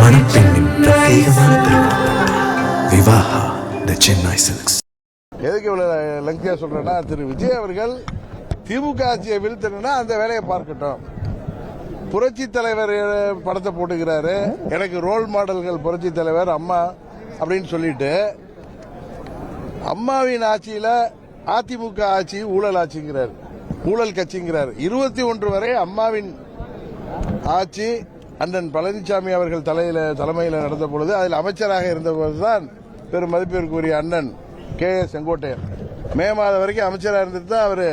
மணப்பெண்ணின் பிரத்யேகமான திருமணம் விவாஹா தி சென்னை சில்க்ஸ். எதுக்கு இவ்வளவு லங்கியா சொல்றேன்னா, திரு விஜய் அவர்கள் திமுக ஆட்சியை வீழ்த்தணும்னா அந்த வேலையை பார்க்கட்டும். புரட்சி தலைவர் படத்தை போட்டுக்கிறாரு, எனக்கு ரோல் மாடல்கள் புரட்சி தலைவர் அம்மா அப்படின்னு சொல்லிட்டு, அம்மாவின் ஆட்சியில அதிமுக ஆட்சி ஊழல் ஆட்சிங்கிறார், ஊழல் கட்சிங்கிறார். 21 வரை அம்மாவின் ஆட்சி அண்ணன் பழனிசாமி அவர்கள் தலைமையில் நடந்த பொழுது அதில் அமைச்சராக இருந்த போதுதான் பெரும் மதிப்பிற்குரிய அண்ணன் KA செங்கோட்டையன் மே மாதம் வரைக்கும் அமைச்சராக இருந்துட்டு தான் அவர்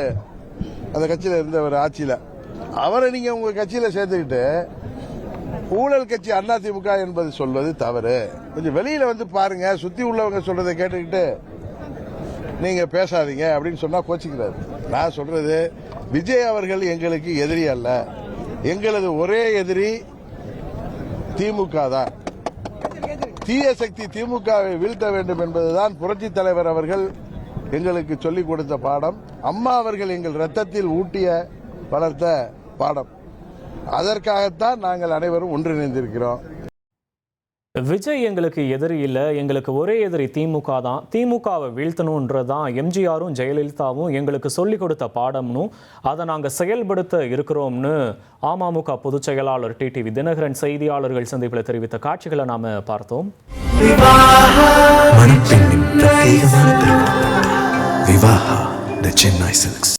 அந்த கட்சியில் இருந்தவர். ஆட்சியில் அவரை நீங்க உங்க கட்சியில் சேர்த்துக்கிட்டு ஊழல் கட்சி அதிமுக என்பது சொல்வது தவறு. கொஞ்சம் வெளியில வந்து பாருங்க, சுத்தி உள்ளவங்க சொல்றதை கேட்டுக்கிட்டு நீங்க பேசாதீங்க அப்படின்னு சொன்னா கோச்சிக்கிறாரு. நான் சொல்றது, விஜய் அவர்கள் எங்களுக்கு எதிரி அல்ல, எங்களது ஒரே எதிரி திமுக தான். தீய சக்தி திமுகவை வீழ்த்த வேண்டும் என்பதுதான் புரட்சி தலைவர் அவர்கள் எங்களுக்கு சொல்லிக் கொடுத்த பாடம். அம்மா அவர்கள் எங்கள் ரத்தத்தில் ஊட்டிய வளர்த்த பாடம். அதற்காகத்தான் நாங்கள் அனைவரும் ஒன்றிணைந்திருக்கிறோம். விஜய் எங்களுக்கு எதிரி இல்லை, எங்களுக்கு ஒரே எதிரி திமுக தான். திமுகவை வீழ்த்தணுன்றதான் எம்ஜிஆரும் ஜெயலலிதாவும் எங்களுக்கு சொல்லிக் கொடுத்த பாடம்னு அதை நாங்கள் செயல்படுத்த இருக்கிறோம்னு அமமுக பொதுச் செயலாளர் டிடிவி தினகரன் செய்தியாளர்கள் சந்திப்பில் தெரிவித்த காட்சிகளை நாம் பார்த்தோம். மணப்பெண்ணின் பிரத்யேகமான திருமணம் விவாஹா தி சென்னை சில்க்ஸ்.